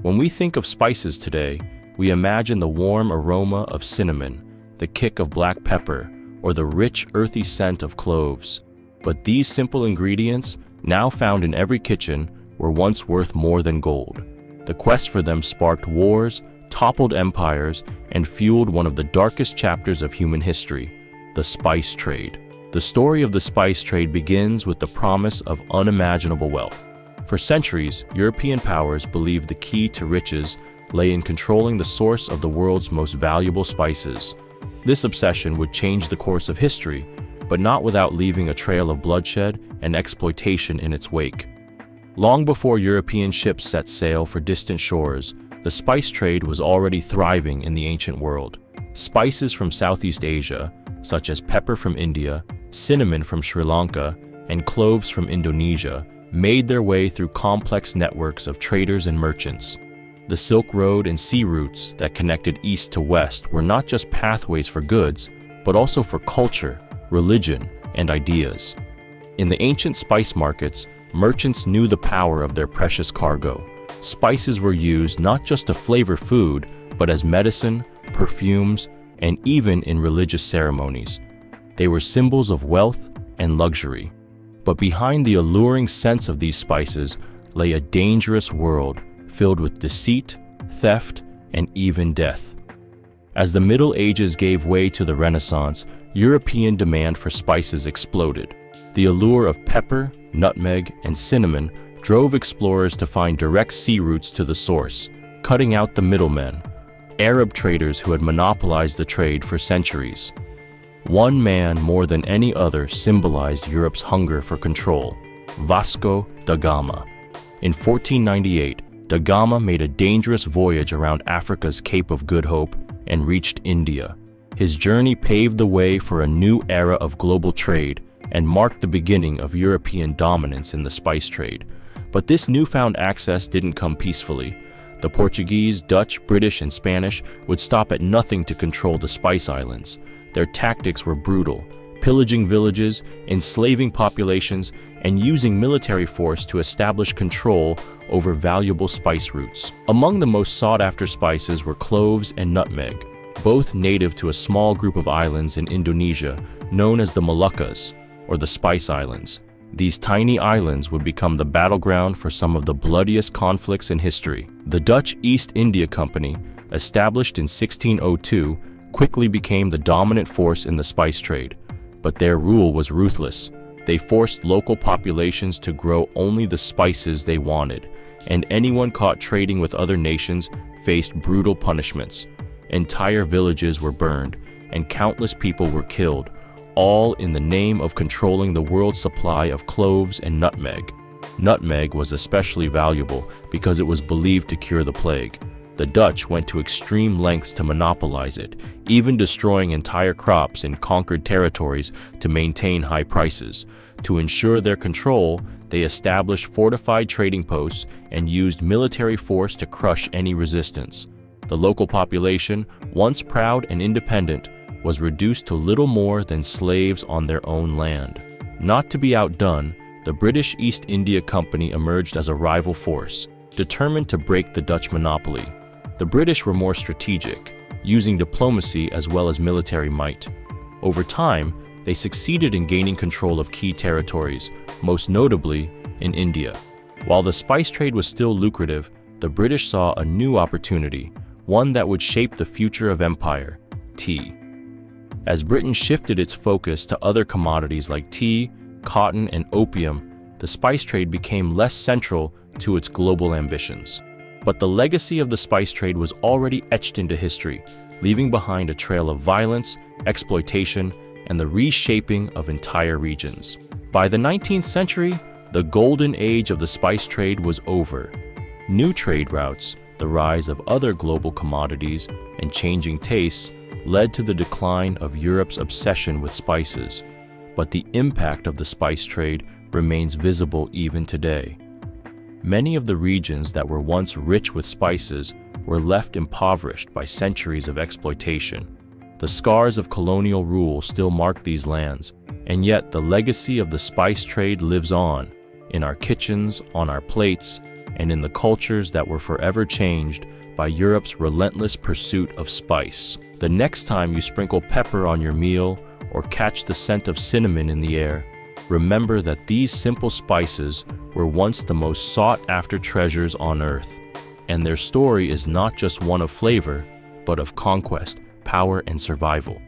When we think of spices today, we imagine the warm aroma of cinnamon, the kick of black pepper, or the rich, earthy scent of cloves. But these simple ingredients, now found in every kitchen, were once worth more than gold. The quest for them sparked wars, toppled empires, and fueled one of the darkest chapters of human history, the spice trade. The story of the spice trade begins with the promise of unimaginable wealth. For centuries, European powers believed the key to riches lay in controlling the source of the world's most valuable spices. This obsession would change the course of history, but not without leaving a trail of bloodshed and exploitation in its wake. Long before European ships set sail for distant shores, the spice trade was already thriving in the ancient world. Spices from Southeast Asia, such as pepper from India, cinnamon from Sri Lanka, and cloves from Indonesia, made their way through complex networks of traders and merchants. The Silk Road and sea routes that connected east to west were not just pathways for goods, but also for culture, religion, and ideas. In the ancient spice markets, merchants knew the power of their precious cargo. Spices were used not just to flavor food, but as medicine, perfumes, and even in religious ceremonies. They were symbols of wealth and luxury. But behind the alluring scents of these spices lay a dangerous world filled with deceit, theft, and even death. As the Middle Ages gave way to the Renaissance, European demand for spices exploded. The allure of pepper, nutmeg, and cinnamon drove explorers to find direct sea routes to the source, cutting out the middlemen, Arab traders who had monopolized the trade for centuries. One man more than any other symbolized Europe's hunger for control: Vasco da Gama. In 1498, da Gama made a dangerous voyage around Africa's Cape of Good Hope and reached India. His journey paved the way for a new era of global trade and marked the beginning of European dominance in the spice trade. But this newfound access didn't come peacefully. The Portuguese, Dutch, British, and Spanish would stop at nothing to control the Spice Islands. Their tactics were brutal, pillaging villages, enslaving populations, and using military force to establish control over valuable spice routes. Among the most sought-after spices were cloves and nutmeg, both native to a small group of islands in Indonesia known as the Moluccas, or the Spice Islands. These tiny islands would become the battleground for some of the bloodiest conflicts in history. The Dutch East India Company, established in 1602, quickly became the dominant force in the spice trade. But their rule was ruthless. They forced local populations to grow only the spices they wanted, and anyone caught trading with other nations faced brutal punishments. Entire villages were burned, and countless people were killed, all in the name of controlling the world's supply of cloves and nutmeg. Nutmeg was especially valuable because it was believed to cure the plague. The Dutch went to extreme lengths to monopolize it, even destroying entire crops in conquered territories to maintain high prices. To ensure their control, they established fortified trading posts and used military force to crush any resistance. The local population, once proud and independent, was reduced to little more than slaves on their own land. Not to be outdone, the British East India Company emerged as a rival force, determined to break the Dutch monopoly. The British were more strategic, using diplomacy as well as military might. Over time, they succeeded in gaining control of key territories, most notably in India. While the spice trade was still lucrative, the British saw a new opportunity, one that would shape the future of empire: tea. As Britain shifted its focus to other commodities like tea, cotton, and opium, the spice trade became less central to its global ambitions. But the legacy of the spice trade was already etched into history, leaving behind a trail of violence, exploitation, and the reshaping of entire regions. By the 19th century, the golden age of the spice trade was over. New trade routes, the rise of other global commodities, and changing tastes led to the decline of Europe's obsession with spices. But the impact of the spice trade remains visible even today. Many of the regions that were once rich with spices were left impoverished by centuries of exploitation. The scars of colonial rule still mark these lands, and yet the legacy of the spice trade lives on, in our kitchens, on our plates, and in the cultures that were forever changed by Europe's relentless pursuit of spice. The next time you sprinkle pepper on your meal or catch the scent of cinnamon in the air, remember that these simple spices were once the most sought-after treasures on earth, and their story is not just one of flavor, but of conquest, power, and survival.